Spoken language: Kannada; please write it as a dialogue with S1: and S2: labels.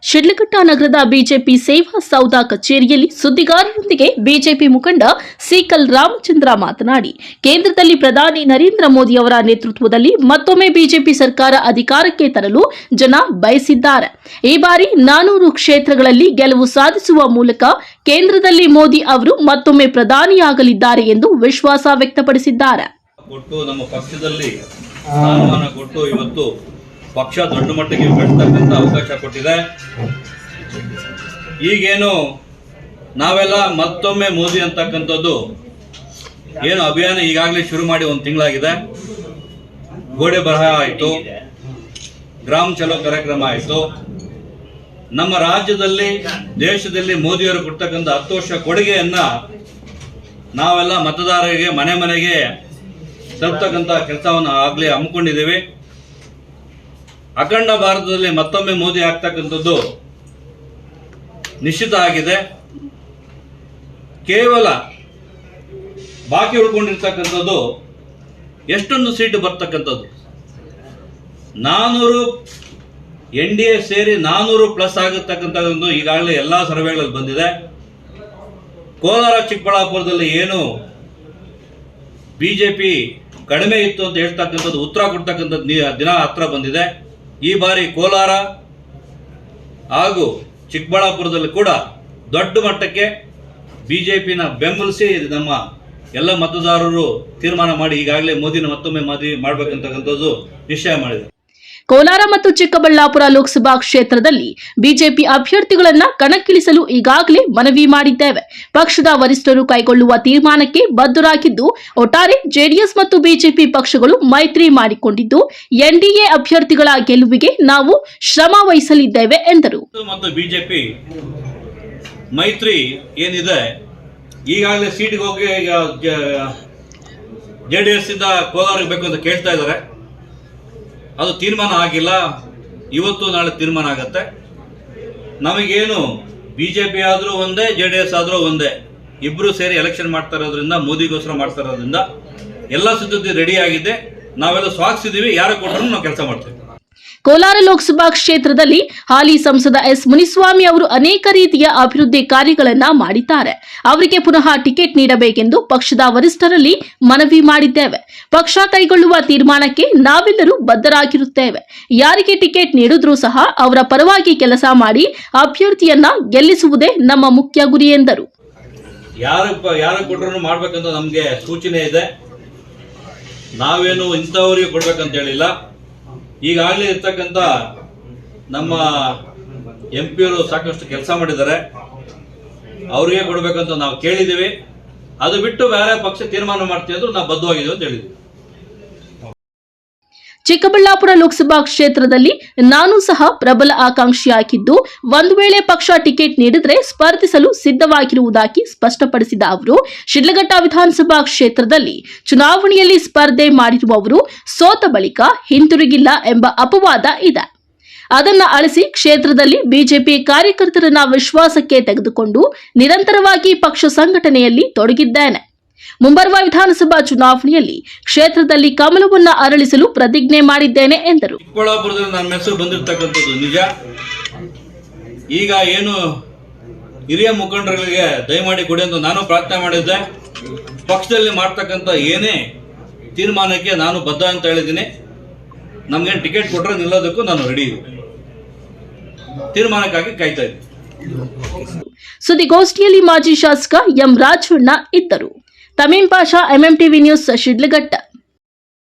S1: ಶಿಡ್ಲಘಟ್ಟ ನಗರದ ಬಿಜೆಪಿ ಸೇವಾ ಸೌಧ ಕಚೇರಿಯಲ್ಲಿ ಸುದ್ದಿಗಾರರೊಂದಿಗೆ ಬಿಜೆಪಿ ಮುಖಂಡ ಸಿಕಲ್ ರಾಮಚಂದ್ರ ಮಾತನಾಡಿ, ಕೇಂದ್ರದಲ್ಲಿ ಪ್ರಧಾನಿ ನರೇಂದ್ರ ಮೋದಿ ಅವರ ನೇತೃತ್ವದಲ್ಲಿ ಮತ್ತೊಮ್ಮೆ ಬಿಜೆಪಿ ಸರ್ಕಾರ ಅಧಿಕಾರಕ್ಕೆ ತರಲು ಜನ ಬಯಸಿದ್ದಾರೆ. ಈ ಬಾರಿ 400 ಕ್ಷೇತ್ರಗಳಲ್ಲಿ ಗೆಲುವು ಸಾಧಿಸುವ ಮೂಲಕ ಕೇಂದ್ರದಲ್ಲಿ ಮೋದಿ ಅವರು ಮತ್ತೊಮ್ಮೆ ಪ್ರಧಾನಿಯಾಗಲಿದ್ದಾರೆ ಎಂದು ವಿಶ್ವಾಸ ವ್ಯಕ್ತಪಡಿಸಿದ್ದಾರೆ.
S2: ನಮ್ಮ ಪಕ್ಷದಲ್ಲಿ ಸ್ಥಾನಮಾನ ಕೊಟ್ಟು ಇವತ್ತು ಪಕ್ಷ ದೊಡ್ಡ ಮಟ್ಟಿಗೆ ಬೆಳೆಸ್ತಕ್ಕಂಥ ಅವಕಾಶ ಕೊಟ್ಟಿದೆ. ಈಗೇನು ನಾವೆಲ್ಲ ಮತ್ತೊಮ್ಮೆ ಮೋದಿ ಅಂತಕ್ಕಂಥದ್ದು ಏನು ಅಭಿಯಾನ ಈಗಾಗಲೇ ಶುರು ಮಾಡಿ 1 ತಿಂಗಳಾಗಿದೆ. ಗೋಡೆ ಬರಹ ಆಯಿತು, ಗ್ರಾಮ ಚಲೋ ಕಾರ್ಯಕ್ರಮ ಆಯಿತು. ನಮ್ಮ ರಾಜ್ಯದಲ್ಲಿ ದೇಶದಲ್ಲಿ ಮೋದಿಯವರು ಕೊಡ್ತಕ್ಕಂಥ 10 ವರ್ಷ ಕೊಡುಗೆಯನ್ನ ನಾವೆಲ್ಲ ಮತದಾರರಿಗೆ ಮನೆ ಮನೆಗೆ ತಲುಪತಕ್ಕಂಥ ಕೆಲಸವನ್ನು ಆಗಲೇ ಹಮ್ಮಿಕೊಂಡಿದ್ದೇವೆ. ಅಖಂಡ ಭಾರತದಲ್ಲಿ ಮತ್ತೊಮ್ಮೆ ಮೋದಿ ಆಗ್ತಕ್ಕಂಥದ್ದು ನಿಶ್ಚಿತ ಆಗಿದೆ. ಕೇವಲ ಬಾಕಿ ಉಳ್ಕೊಂಡಿರ್ತಕ್ಕಂಥದ್ದು ಎಷ್ಟೊಂದು ಸೀಟು ಬರ್ತಕ್ಕಂಥದ್ದು 400 NDA ಸೇರಿ 400 ಪ್ಲಸ್ ಆಗಿರ್ತಕ್ಕಂಥದ್ದು ಈಗಾಗಲೇ ಎಲ್ಲ ಸರ್ವೆಗಳಲ್ಲಿ ಬಂದಿದೆ. ಕೋಲಾರ ಚಿಕ್ಕಬಳ್ಳಾಪುರದಲ್ಲಿ ಏನು ಬಿಜೆಪಿ ಕಡಿಮೆ ಇತ್ತು ಅಂತ ಹೇಳ್ತಕ್ಕಂಥದ್ದು ಉತ್ತರ ಕೊಡ್ತಕ್ಕಂಥದ್ದು ದಿನ ಹತ್ರ ಬಂದಿದೆ. ಈ ಬಾರಿ ಕೋಲಾರ ಹಾಗೂ ಚಿಕ್ಕಬಳ್ಳಾಪುರದಲ್ಲಿ ಕೂಡ ದೊಡ್ಡ ಮಟ್ಟಕ್ಕೆ ಬಿಜೆಪಿನ ಬೆಂಬಲಿಸಿ ನಮ್ಮ ಎಲ್ಲ ಮತದಾರರು ತೀರ್ಮಾನ ಮಾಡಿ ಈಗಾಗಲೇ ಮೋದಿನ ಮತ್ತೊಮ್ಮೆ ಮಾಡಬೇಕಂತಕ್ಕಂಥದ್ದು ನಿಶ್ಚಯ ಮಾಡಿದೆ.
S1: ಕೋಲಾರ ಮತ್ತು ಚಿಕ್ಕಬಳ್ಳಾಪುರ ಲೋಕಸಭಾ ಕ್ಷೇತ್ರದಲ್ಲಿ ಬಿಜೆಪಿ ಅಭ್ಯರ್ಥಿಗಳನ್ನ ಕಣಕ್ಕಿಳಿಸಲು ಈಗಾಗಲೇ ಮನವಿ ಮಾಡಿದ್ದೇವೆ. ಪಕ್ಷದ ವರಿಷ್ಠರು ಕೈಗೊಳ್ಳುವ ತೀರ್ಮಾನಕ್ಕೆ ಬದ್ಧರಾಗಿದ್ದು, ಒಟ್ಟಾರೆ ಜೆಡಿಎಸ್ ಮತ್ತು ಬಿಜೆಪಿ ಪಕ್ಷಗಳು ಮೈತ್ರಿ ಮಾಡಿಕೊಂಡಿದ್ದು, ಎನ್ಡಿಎ ಅಭ್ಯರ್ಥಿಗಳ ಗೆಲುವಿಗೆ ನಾವು ಶ್ರಮ ವಹಿಸಲಿದ್ದೇವೆ ಎಂದರು.
S2: ಮತ್ತು ಬಿಜೆಪಿ ಮೈತ್ರಿ ಏನಿದೆ ಈಗಾಗಲೇ ಸೀಟ್ಗೆ ಹೋಗಿ ಜೆಡಿಎಸ್ ಇಂದ ಕೋಲಾರಕ್ಕೆ ಬೇಕು ಅಂತ ಕೇಳ್ತಾ ಇದ್ದಾರೆ. ಅದು ತೀರ್ಮಾನ ಆಗಿಲ್ಲ. ಇವತ್ತು ನಾಳೆ ತೀರ್ಮಾನ ಆಗತ್ತೆ. ನಮಗೇನು ಬಿಜೆಪಿ ಆದರೂ ಒಂದೇ, JDS ಆದರೂ ಒಂದೇ, ಇಬ್ಬರು ಸೇರಿ ಎಲೆಕ್ಷನ್ ಮಾಡ್ತಾ ಇರೋದ್ರಿಂದ, ಮೋದಿಗೋಸ್ಕರ ಮಾಡ್ತಾ ಇರೋದ್ರಿಂದ ಎಲ್ಲ ಸಿದ್ಧತೆ ರೆಡಿ ಆಗಿದೆ. ನಾವೆಲ್ಲ ಸ್ವಾಗತಿಸಿದ್ದೀವಿ. ಯಾರು ಕೊಟ್ಟರು ನಾವು ಕೆಲಸ ಮಾಡ್ತೀವಿ.
S1: ಕೋಲಾರ ಲೋಕಸಭಾ ಕ್ಷೇತ್ರದಲ್ಲಿ ಹಾಲಿ ಸಂಸದ ಎಸ್ ಮುನಿಸ್ವಾಮಿ ಅವರು ಅನೇಕ ರೀತಿಯ ಅಭಿವೃದ್ಧಿ ಕಾರ್ಯಗಳನ್ನ ಮಾಡಿದ್ದಾರೆ. ಅವರಿಗೆ ಪುನಃ ಟಿಕೆಟ್ ನೀಡಬೇಕೆಂದು ಪಕ್ಷದ ವರಿಷ್ಠರಲ್ಲಿ ಮನವಿ ಮಾಡಿದ್ದೇವೆ. ಪಕ್ಷ ಕೈಗೊಳ್ಳುವ ತೀರ್ಮಾನಕ್ಕೆ ನಾವೆಲ್ಲರೂ ಬದ್ಧರಾಗಿರುತ್ತೇವೆ. ಯಾರಿಗೆ ಟಿಕೆಟ್ ನೀಡಿದ್ರೂ ಸಹ ಅವರ ಪರವಾಗಿ ಕೆಲಸ ಮಾಡಿ ಅಭ್ಯರ್ಥಿಯನ್ನ ಗೆಲ್ಲಿಸುವುದೇ ನಮ್ಮ ಮುಖ್ಯ ಗುರಿ ಎಂದರು.
S2: ಯಾರು ಕೊಟ್ಟರು ಮಾಡ್ಬೇಕಂತ ನಮಗೆ ಸೂಚನೆ ಇದೆ. ನಾವೇನು ಇಂಥವರಿಗೆ ಕೊಡ್ಬೇಕಂತ ಹೇಳಿಲ್ಲ. ಈಗಾಗಲೇ ಇರ್ತಕ್ಕಂಥ ನಮ್ಮ MP ಅವರು ಸಾಕಷ್ಟು ಕೆಲಸ ಮಾಡಿದ್ದಾರೆ. ಅವರಿಗೆ ಕೊಡಬೇಕಂತ ನಾವು ಕೇಳಿದ್ದೀವಿ. ಅದು ಬಿಟ್ಟು ಬೇರೆ ಪಕ್ಷ ತೀರ್ಮಾನ ಮಾಡ್ತೀವಿ ಅಂದ್ರೆ ನಾವು ಬದ್ಧವಾಗಿದ್ದೀವಿ ಅಂತ ಹೇಳಿದ್ವಿ.
S1: ಚಿಕ್ಕಬಳ್ಳಾಪುರ ಲೋಕಸಭಾ ಕ್ಷೇತ್ರದಲ್ಲಿ ನಾನು ಸಹ ಪ್ರಬಲ ಆಕಾಂಕ್ಷಿಯಾಗಿದ್ದು, ಒಂದು ವೇಳೆ ಪಕ್ಷ ಟಿಕೆಟ್ ನೀಡಿದರೆ ಸ್ಪರ್ಧಿಸಲು ಸಿದ್ಧವಾಗಿರುವುದಾಗಿ ಸ್ಪಷ್ಟಪಡಿಸಿದ ಅವರು, ಶಿಡ್ಲಘಟ್ಟ ವಿಧಾನಸಭಾ ಕ್ಷೇತ್ರದಲ್ಲಿ ಚುನಾವಣೆಯಲ್ಲಿ ಸ್ಪರ್ಧೆ ಮಾಡಿರುವವರು ಸೋತ ಬಳಿಕ ಹಿಂತಿರುಗಿಲ್ಲ ಎಂಬ ಅಪವಾದ ಇದೆ. ಅದನ್ನ ಅಳಿಸಿ ಕ್ಷೇತ್ರದಲ್ಲಿ ಬಿಜೆಪಿ ಕಾರ್ಯಕರ್ತರನ್ನ ವಿಶ್ವಾಸಕ್ಕೆ ತೆಗೆದುಕೊಂಡು ನಿರಂತರವಾಗಿ ಪಕ್ಷ ಸಂಘಟನೆಯಲ್ಲಿ ತೊಡಗಿದ್ದೇನೆ. ಮುಂಬರುವ ವಿಧಾನಸಭಾ ಚುನಾವಣೆಯಲ್ಲಿ ಕ್ಷೇತ್ರದಲ್ಲಿ ಕಮಲವನ್ನ ಅರಳಿಸಲು ಪ್ರತಿಜ್ಞೆ ಮಾಡಿದ್ದೇನೆ ಎಂದರು.
S2: ಚಿಕ್ಕಬಳ್ಳಾಪುರದಲ್ಲಿ ನನ್ನ ಹೆಸರು ಬಂದಿರತಕ್ಕಂಥದ್ದು ನಿಜ. ಈಗ ಏನು ಹಿರಿಯ ಮುಖಂಡರಿಗೆ ದಯಮಾಡಿ ಕೊಡಿ ಅಂತ ನಾನು ಪ್ರಾರ್ಥನೆ ಮಾಡಿದ್ದೆ. ಪಕ್ಷದಲ್ಲಿ ಮಾಡ್ತಕ್ಕಂಥ ಏನೇ ತೀರ್ಮಾನಕ್ಕೆ ನಾನು ಬದ್ಧ ಅಂತ ಹೇಳಿದ್ದೀನಿ. ನಮ್ಗೆ ಟಿಕೆಟ್ ಕೊಟ್ಟರೆ ನಿಲ್ಲೋದಕ್ಕೂ ನಾನು ರೆಡಿ ಇದ್ದೀನಿ. ತೀರ್ಮಾನಕ್ಕಾಗಿ ಕಾಯ್ತಾ ಇದ್ದೀನಿ.
S1: ಸುದ್ದಿಗೋಷ್ಠಿಯಲ್ಲಿ ಮಾಜಿ ಶಾಸಕ ಎಂ ರಾಜಣ್ಣ ಇದ್ದರು. ತಮೀಂ ಪಾಷಾ, MMTV ನ್ಯೂಸ್, ಶಿಡ್ಲಘಟ್ಟ.